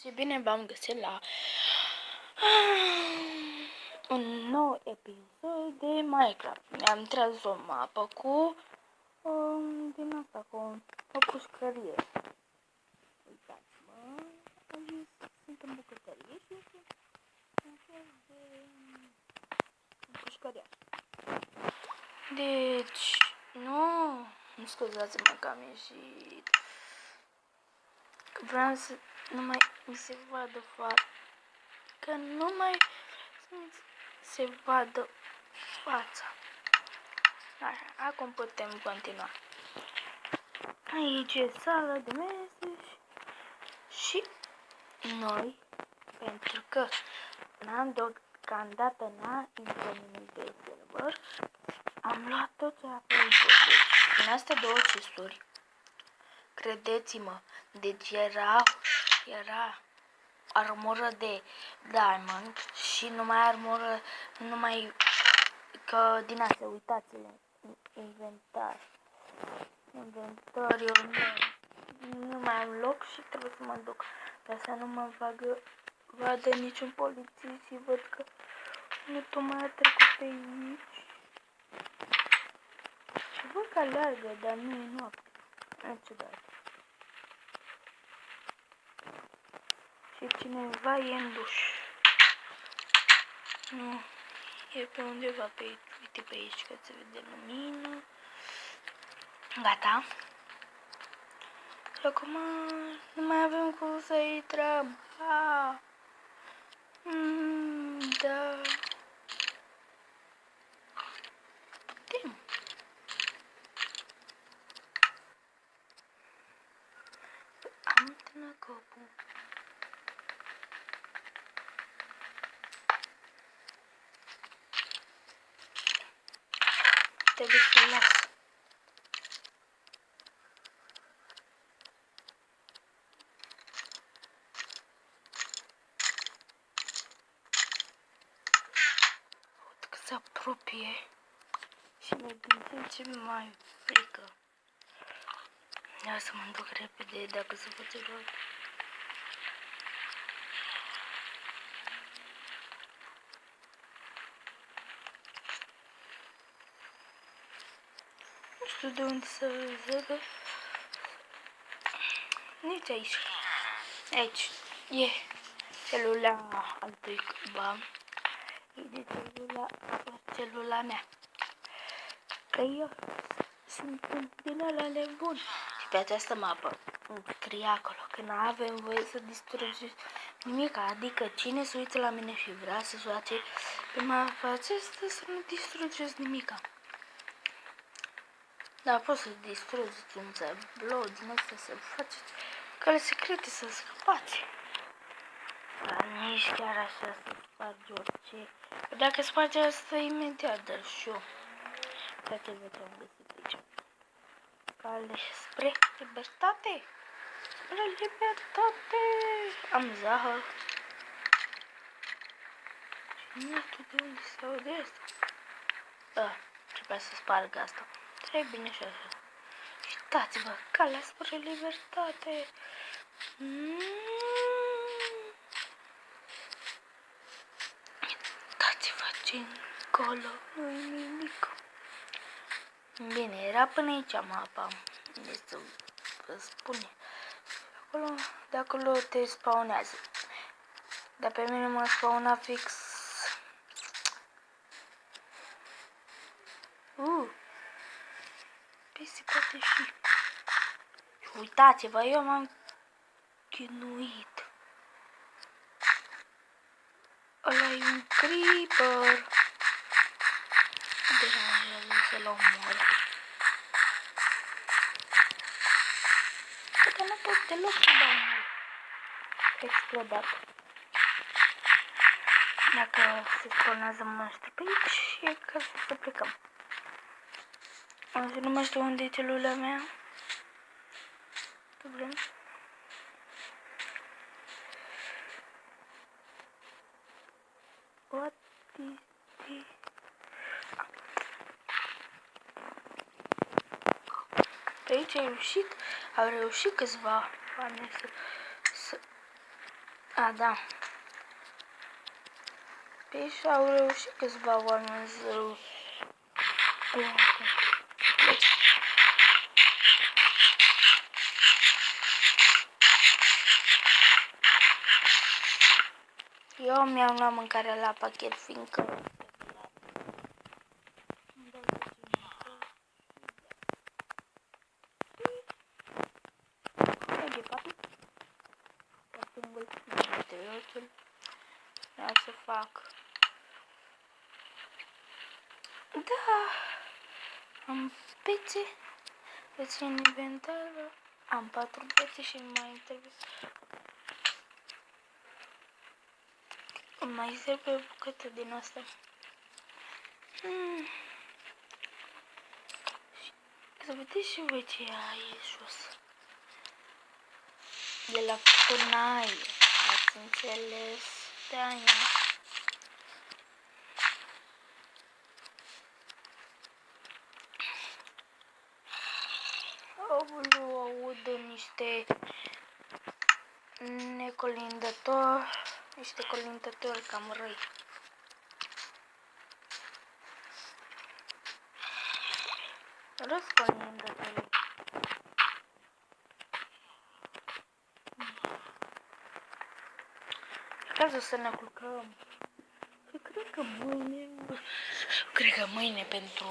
Și bine v-am găsit la un nou episod de Minecraft. Mi-am tras o mapă cu din asta, cu o pușcărie. Uitați-mă, aici sunt în bucătărie și este un fel de pușcărie. Deci, nu scuzați-mă că am ieșit. Că vreau să nu mai mi se vadă fața. Că nu mai se vadă fața. Așa, acum putem continua. Aici e sala de meseji și noi, pentru că deocamdată n-a intrat nimic de server, am luat tot ce a fost. În astea două chesturi, credeți-mă, deci era armură de diamond și numai armură, numai că din astea, uitați-le, inventariul meu, nu mai am loc și trebuie să mă duc, ca să nu mă vadă niciun polițist și văd că nu tocmai a trecut pe aici. Și văd că alergă, dar nu e noapte, e ciudat. Și cineva e în duș. Nu, e pe undeva pe aici, uite pe aici, că se vede lumină. Gata. Și acum nu mai avem cum să intrăm. Da. Putem. Am terminat copul. Trebuie să las. Văd că se apropie și mi-e din ce mai frică. Ia să mă duc repede dacă se face rău. Nu știu de unde să vedă. Nici aici. Aici e celula altui cuba. E de celula mea. Că eu sunt din alele bune. Și pe această mapă scrie acolo că nu avem voie să distrugeți nimic. Adică cine se uită la mine și vrea să joace pe mapa aceasta să nu distrugeți nimica. Dar poți să distrugeți un tablo din asta, să faceți căle secrete, să scăpați. Dar nici chiar așa să spargi orice. Dacă sparge asta imediat, dar și eu. Uite ce am găsit aici. Cale spre libertate. Spre libertate. Am zahăr. Și nu știu de unde se aude asta. Trebuia să sparg asta. Trebuie bine și așa. Uitați-vă, calea spre libertate. Uitați-vă ce încolo, nu-i nimic. Bine, era până aici mapa. Deci să vă spune. Acolo, de acolo te spawnează. Dar pe mine mă spawna fix. Se poate și. Uitați-vă, eu m-am chinuit. Ăla e un creeper. Deranjează să-l omor. Că nu pot deloc să dau mult. Explodat. Dacă se spawnează monștri pe aici, e ca să plecăm. Nu mai știu unde e celula mea. Problem. What is this? Pe aici am reușit câțiva oameni să A, da. Păi și au reușit câțiva oameni să pleacă. Eu mi-am luat mâncarea la pachet, fiindcă vreau să fac. Da, am pețe în inventar, am 4 pețe și mai trebuie o bucată din asta. Să vedeți și voi ce e jos. De la furnaie, ați înțeles? De-aia. Aud niște colindători cam răi. Răs colindători. Cazul să ne culcăm. Și cred că mâine pentru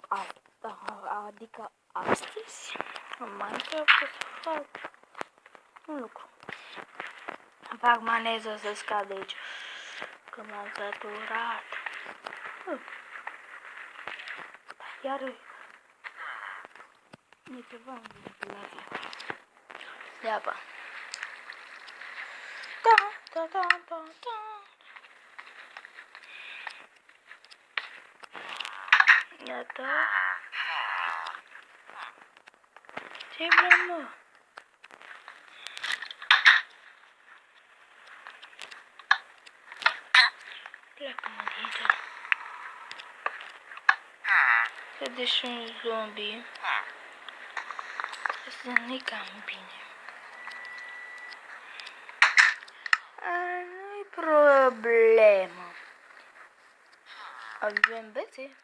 asta, adică astăzi, mai trebuie să fac un lucru. Fac maneză să scad aici, că m-am săturat. Iar e ceva în ventilație. Deaba. Da. Iată. Ce vrem, mă? Pleacă-mă de aici. Vede și un zombie. Asta nu-i cam bine. Nu-i problemă. Avem bețe?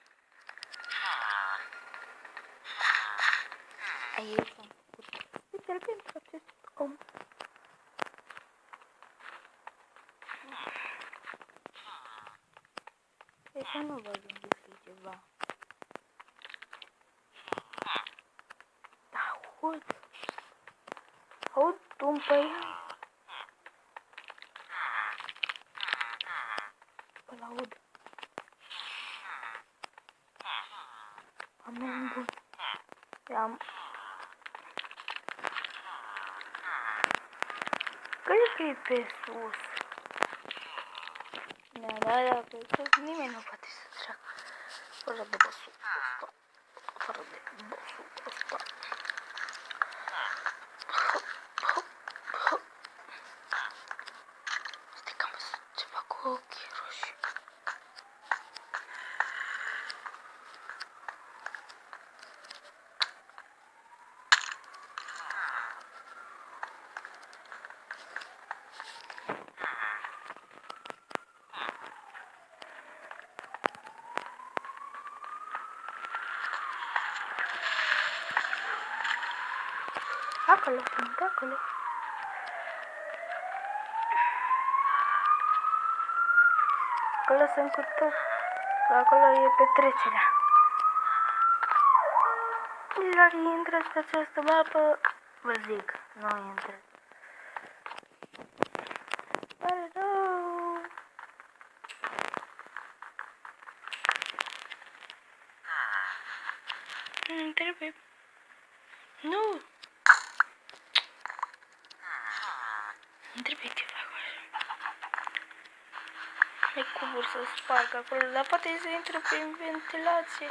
Aici am făcut special pentru acest om. Deci să nu vă gândiți ceva. Aud un păian. Îl aud. Am bun. Cred că e pe sus. Da, pe sus nimeni nu poate să treacă. Fără de băsul ăsta. Știi că am văzut ceva cu ochii roșii. Acolo sunt, acolo. Acolo sunt cu tot. Acolo e petrecerea. Dacă intrați pe această mapă, vă zic, nu intrați. Pare rău. Nu trebuie. Nu. Nu trebuie ce fac așa. E cuburi să sparg acolo, dar poate să intre prin ventilație.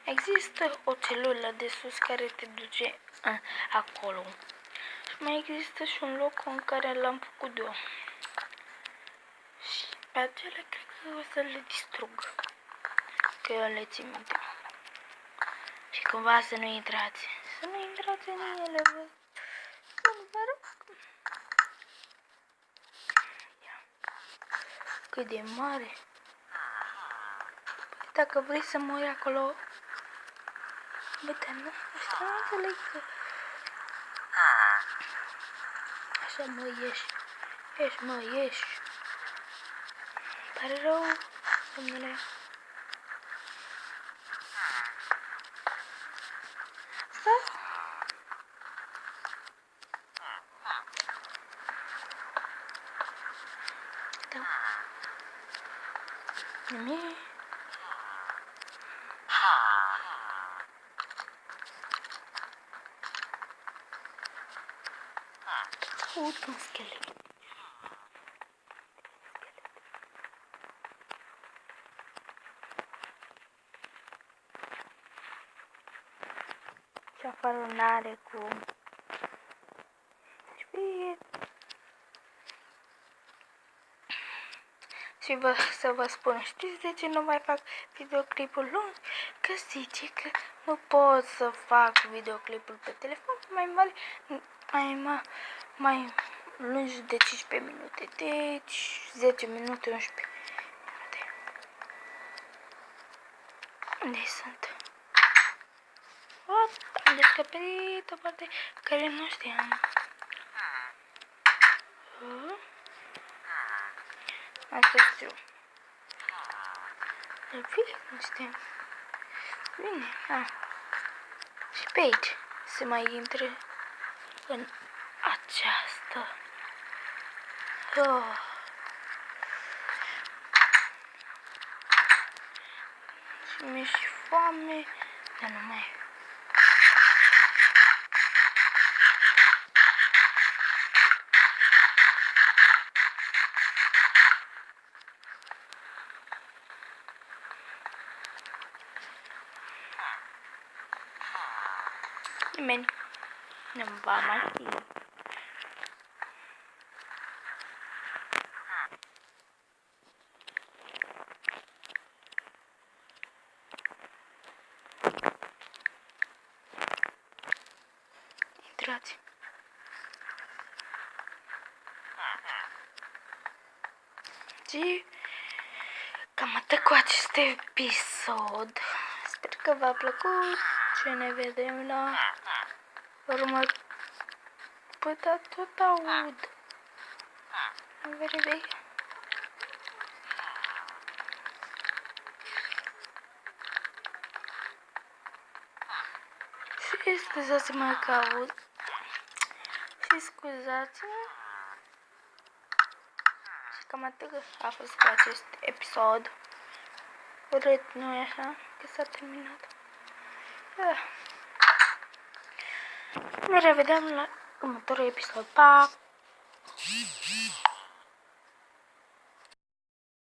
Există o celulă de sus care te duce acolo. Și mai există și un loc în care l-am făcut eu. Și pe acele cred că o să le distrug. Că eu le țin minte. Și cumva să nu intrați. Să nu intrați în ele, vă rog. cât de mare. Păi, dacă vrei să mori acolo... Bă, dar nu, ăștia nu înțeleg că... Așa, mă, ieși. Ieși, mă, ieși. Pare rău, domnule. Da? Da. Nimic. Uite un schelet. Și afară n-are cum. Și să vă spun, știți de ce nu mai fac videoclipul lungi? Că zice că nu pot să fac videoclipul pe telefon mai mare, mai lungi de 15 minute. Deci 10 minute, 11 minute. Unde sunt? Am descoperit o parte care nu știam. Asta știu. Dar bine, nu știam. Bine, și pe aici se mai intre în această. Și mi-e și foame, dar nu mai. Nimeni nu-mi va mai fi. Intrați. Și cam atât cu acest episod. Sper că v-a plăcut și ne vedem la următoarea. Păi da, tot aud. Very big. Și scuzați-mă că aud. Și scuzați-mă. Și cam atât a fost cu acest episod. Urât, nu-i așa? Că s-a terminat. Ne revedem la următorul episod. Pa!